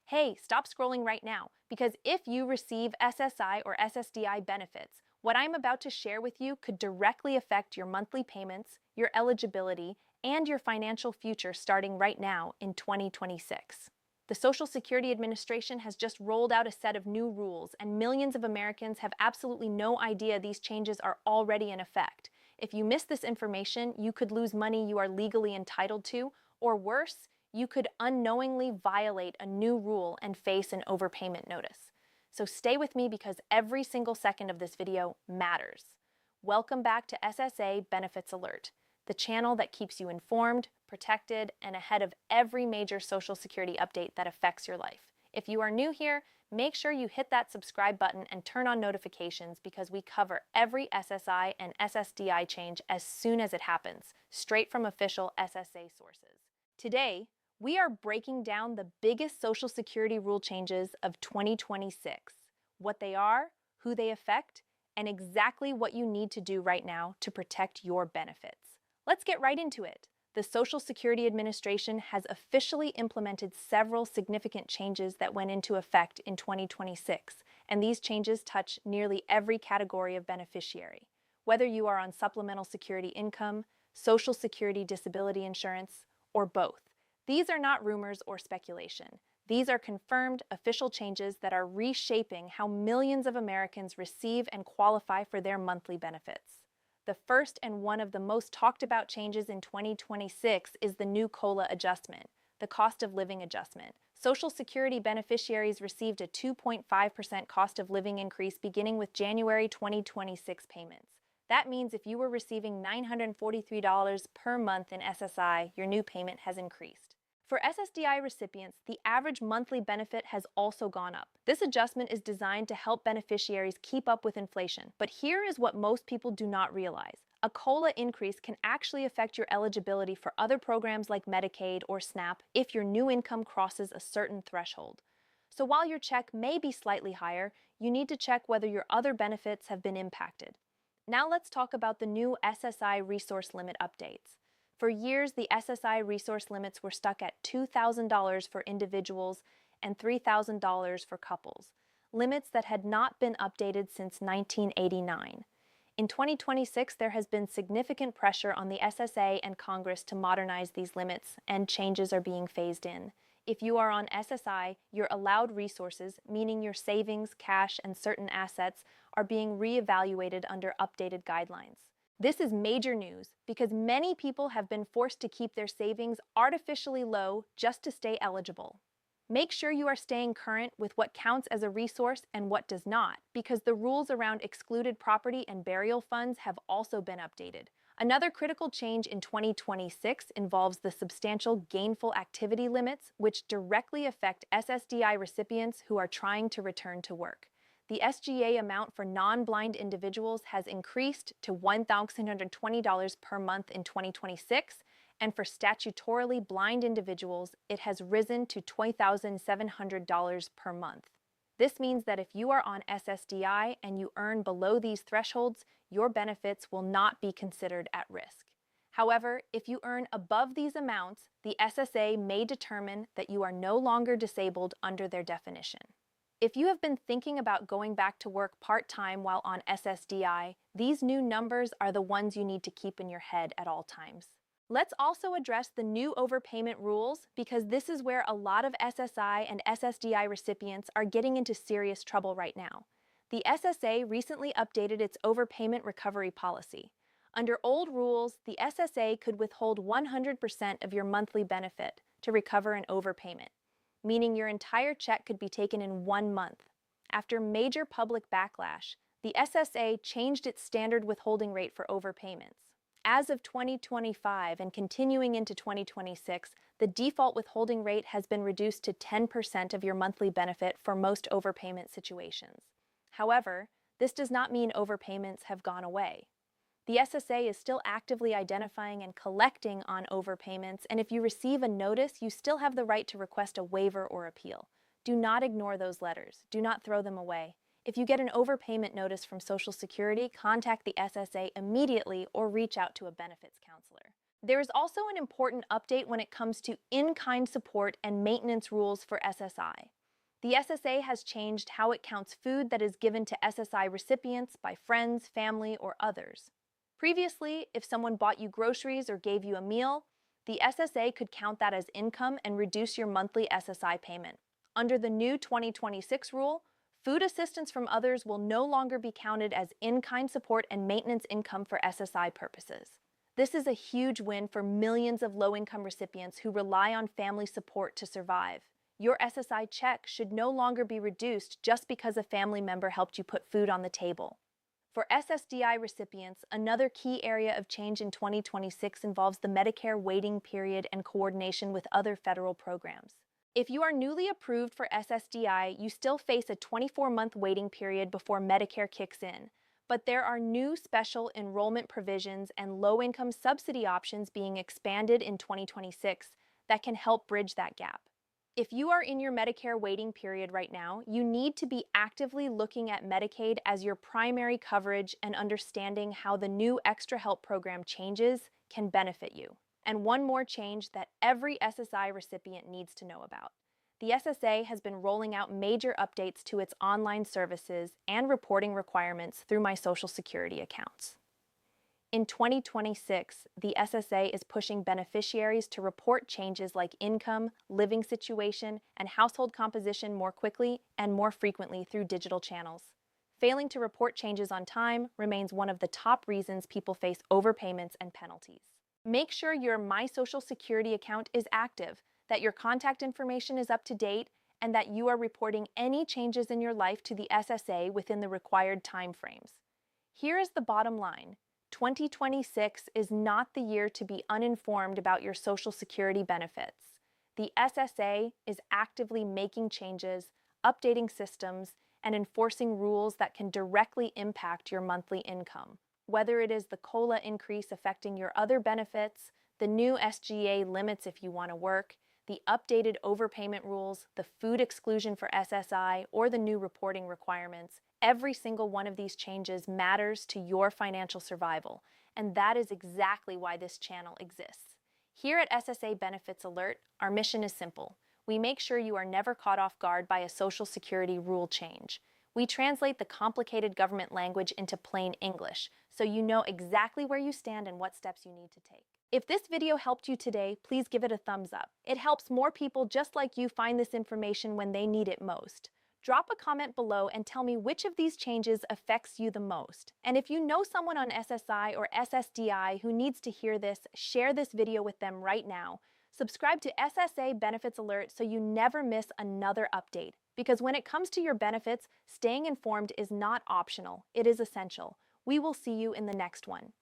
Hey, stop scrolling right now, because if you receive SSI or SSDI benefits, what I'm about to share with you could directly affect your monthly payments, your eligibility, and your financial future starting right now in 2026. The Social Security Administration has just rolled out a set of new rules, and millions of Americans have absolutely no idea these changes are already in effect. If you miss this information, you could lose money you are legally entitled to, or worse, you could unknowingly violate a new rule and face an overpayment notice. So stay with me because every single second of this video matters. Welcome back to SSA Benefits Alert, the channel that keeps you informed, protected, and ahead of every major Social Security update that affects your life. If you are new here, make sure you hit that subscribe button and turn on notifications because we cover every SSI and SSDI change as soon as it happens, straight from official SSA sources. Today, we are breaking down the biggest Social Security rule changes of 2026, what they are, who they affect, and exactly what you need to do right now to protect your benefits. Let's get right into it. The Social Security Administration has officially implemented several significant changes that went into effect in 2026, and these changes touch nearly every category of beneficiary. Whether you are on supplemental security income, Social Security disability insurance, or both. These are not rumors or speculation. These are confirmed official changes that are reshaping how millions of Americans receive and qualify for their monthly benefits. The first and one of the most talked about changes in 2026 is the new COLA adjustment, the cost of living adjustment. Social Security beneficiaries received a 2.5% cost of living increase beginning with January 2026 payments. That means if you were receiving $943 per month in SSI, your new payment has increased. For SSDI recipients, the average monthly benefit has also gone up. This adjustment is designed to help beneficiaries keep up with inflation, but here is what most people do not realize. A COLA increase can actually affect your eligibility for other programs like Medicaid or SNAP if your new income crosses a certain threshold. So while your check may be slightly higher, you need to check whether your other benefits have been impacted. Now let's talk about the new SSI resource limit updates. For years, the SSI resource limits were stuck at $2,000 for individuals and $3,000 for couples, limits that had not been updated since 1989. In 2026, there has been significant pressure on the SSA and Congress to modernize these limits, and changes are being phased in. If you are on SSI, your allowed resources, meaning your savings, cash, and certain assets, are being reevaluated under updated guidelines. This is major news because many people have been forced to keep their savings artificially low just to stay eligible. Make sure you are staying current with what counts as a resource and what does not, because the rules around excluded property and burial funds have also been updated. Another critical change in 2026 involves the substantial gainful activity limits, which directly affect SSDI recipients who are trying to return to work. The SGA amount for non-blind individuals has increased to $1,620 per month in 2026, and for statutorily blind individuals, it has risen to $20,700 per month. This means that if you are on SSDI and you earn below these thresholds, your benefits will not be considered at risk. However, if you earn above these amounts, the SSA may determine that you are no longer disabled under their definition. If you have been thinking about going back to work part-time while on SSDI, these new numbers are the ones you need to keep in your head at all times. Let's also address the new overpayment rules because this is where a lot of SSI and SSDI recipients are getting into serious trouble right now. The SSA recently updated its overpayment recovery policy. Under old rules, the SSA could withhold 100% of your monthly benefit to recover an overpayment, meaning your entire check could be taken in 1 month. After major public backlash, the SSA changed its standard withholding rate for overpayments. As of 2025 and continuing into 2026, the default withholding rate has been reduced to 10% of your monthly benefit for most overpayment situations. However, this does not mean overpayments have gone away. The SSA is still actively identifying and collecting on overpayments, and if you receive a notice, you still have the right to request a waiver or appeal. Do not ignore those letters. Do not throw them away. If you get an overpayment notice from Social Security, contact the SSA immediately or reach out to a benefits counselor. There is also an important update when it comes to in-kind support and maintenance rules for SSI. The SSA has changed how it counts food that is given to SSI recipients by friends, family, or others. Previously, if someone bought you groceries or gave you a meal, the SSA could count that as income and reduce your monthly SSI payment. Under the new 2026 rule, food assistance from others will no longer be counted as in-kind support and maintenance income for SSI purposes. This is a huge win for millions of low-income recipients who rely on family support to survive. Your SSI check should no longer be reduced just because a family member helped you put food on the table. For SSDI recipients, another key area of change in 2026 involves the Medicare waiting period and coordination with other federal programs. If you are newly approved for SSDI, you still face a 24-month waiting period before Medicare kicks in, but there are new special enrollment provisions and low-income subsidy options being expanded in 2026 that can help bridge that gap. If you are in your Medicare waiting period right now, you need to be actively looking at Medicaid as your primary coverage and understanding how the new Extra Help program changes can benefit you. And one more change that every SSI recipient needs to know about. The SSA has been rolling out major updates to its online services and reporting requirements through my Social Security accounts. In 2026, the SSA is pushing beneficiaries to report changes like income, living situation, and household composition more quickly and more frequently through digital channels. Failing to report changes on time remains one of the top reasons people face overpayments and penalties. Make sure your My Social Security account is active, that your contact information is up to date, and that you are reporting any changes in your life to the SSA within the required timeframes. Here is the bottom line. 2026 is not the year to be uninformed about your Social Security benefits. The SSA is actively making changes, updating systems, and enforcing rules that can directly impact your monthly income. Whether it is the COLA increase affecting your other benefits, the new SGA limits if you want to work, the updated overpayment rules, the food exclusion for SSI, or the new reporting requirements, every single one of these changes matters to your financial survival, and that is exactly why this channel exists. Here at SSA Benefits Alert, our mission is simple. We make sure you are never caught off guard by a Social Security rule change. We translate the complicated government language into plain English, so you know exactly where you stand and what steps you need to take. If this video helped you today, please give it a thumbs up. It helps more people just like you find this information when they need it most. Drop a comment below and tell me which of these changes affects you the most. And if you know someone on SSI or SSDI who needs to hear this, share this video with them right now. Subscribe to SSA Benefits Alert so you never miss another update. Because when it comes to your benefits, staying informed is not optional, it is essential. We will see you in the next one.